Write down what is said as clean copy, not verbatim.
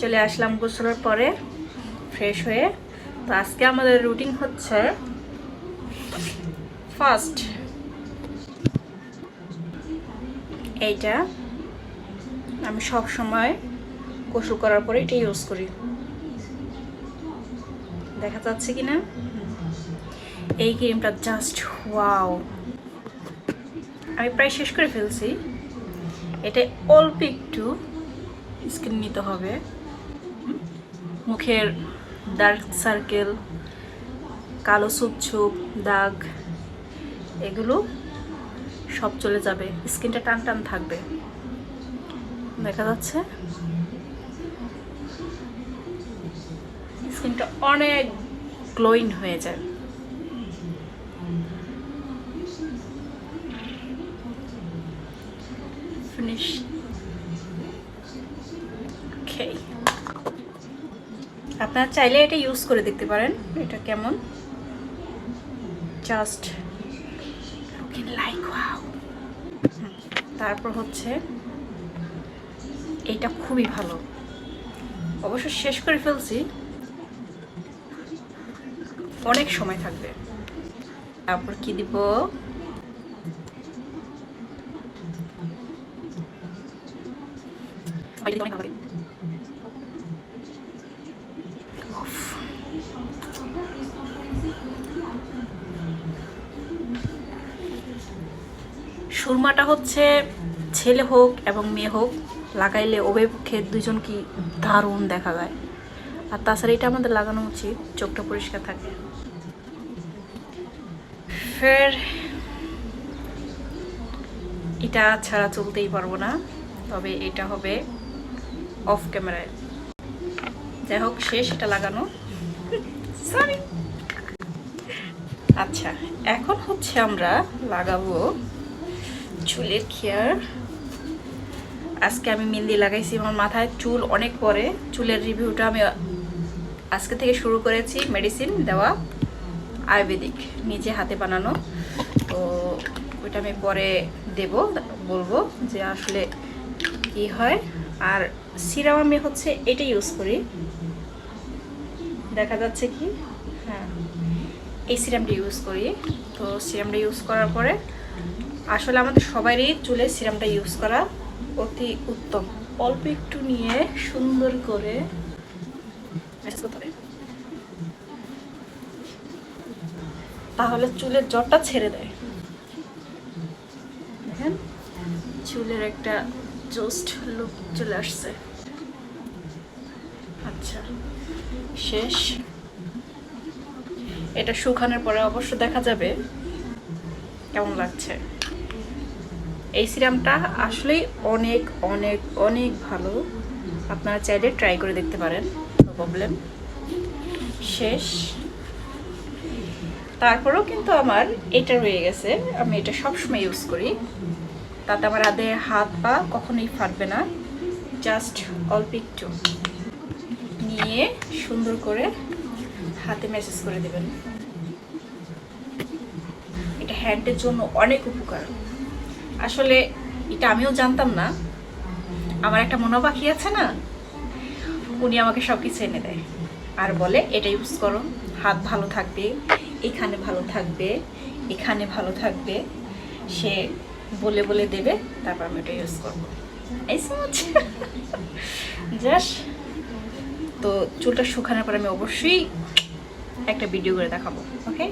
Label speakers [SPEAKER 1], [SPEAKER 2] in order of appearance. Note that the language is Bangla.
[SPEAKER 1] চলে আসলাম গোসলের পরে ফ্রেশ হয়ে। তো আজকে আমাদের রুটিন হচ্ছে ফার্স্ট এইটা আমি সব সময় গোসল করার পরে এটা ইউজ করি, দেখা যাচ্ছে কিনা। এই ক্রিমটা জাস্ট ওয়াও, আমি প্রায় শেষ করে ফেলছি। এটা অল্প একটু স্কিন নিতে হবে, মুখের ডার্ক সার্কেল, কালো ছোপ দাগ, এগুলো সব চলে যাবে, স্কিনটা টান টান থাকবে, দেখা যাচ্ছে। স্কিনটা অনেক গ্লোয়িং হয়ে যায়। ফিনিশ। ওকে, আপনারা চাইলে এটা ইউজ করে দেখতে পারেন, এটা কেমন, জাস্ট লুকিং লাইক ওয়াও। তারপর হচ্ছে এটা খুবই ভালো, অবশ্য শেষ করে ফেলছি, অনেক সময় থাকবে। তারপর কি দিব, সুরমাটা হচ্ছে ছেলে হোক এবং মেয়ে হোক লাগাইলে উভয় পক্ষে দুজন কি দারুণ দেখা যায়। আর তাছাড়া এটা আমাদের লাগানো উচিত, চোখটা পরিষ্কার থাকে। ফের এটা ছাড়া চলতেই পারবো না, তবে এটা হবে অফ ক্যামেরায়। যাই হোক, শেষ এটা লাগানো, সরি। আচ্ছা, এখন হচ্ছে আমরা লাগাবো চুলের কেয়ার। আজকে আমি মেহেন্দি লাগাইছি আমার মাথায়, চুল অনেক পরে। চুলের রিভিউটা আমি আজকে থেকে শুরু করেছি, মেডিসিন দেওয়া, আয়ুর্বেদিক, নিজে হাতে বানানো। তো ওইটা আমি পরে দেব, বলবো যে আসলে কি হয়। আর সিরাম আমি হচ্ছে এটা ইউজ করি, দেখা যাচ্ছে কি, হ্যাঁ, এই সিরামটা ইউজ করি। তো সিরামটা ইউজ করার পরে আসলে আমাদের সবারই চুলে সিরামটা ইউজ করা অতি উত্তম। অল্প একটু নিয়ে সুন্দর করে তাহলে চুলের জটটা ছেড়ে দেয়। দেখেন চুলের একটা জাস্ট লুক চলে আসছে। আচ্ছা, শেষ। এটা শুকানোর পরে অবশ্য দেখা যাবে কেমন লাগছে। এই সিরামটা আসলেই অনেক অনেক অনেক ভালো, আপনারা চাইলে ট্রাই করে দেখতে পারেন, নো প্রবলেম। শেষ। তারপরেও কিন্তু আমার এটা রয়ে গেছে, আমি এটা সবসময় ইউজ করি, তাতে আমার হাত পা কখনোই ফাটবে না। জাস্ট অল্প একটু নিয়ে সুন্দর করে হাতে ম্যাসেজ করে দেবেন। এটা হ্যান্ডের জন্য অনেক উপকার। আসলে এটা আমিও জানতাম না, আমার একটা মনো পাখি আছে না, উনি আমাকে সব কিছু এনে দেয় আর বলে এটা ইউজ করো, হাত ভালো থাকবে, এখানে ভালো থাকবে, এখানে ভালো থাকবে, সে বলে বলে দেবে, তারপর আমি এটা ইউজ করবো। এই সমাজ জাস্ট। তো চুলটা শুকানোর পর আমি অবশ্যই একটা ভিডিও করে দেখাবো। ওকে।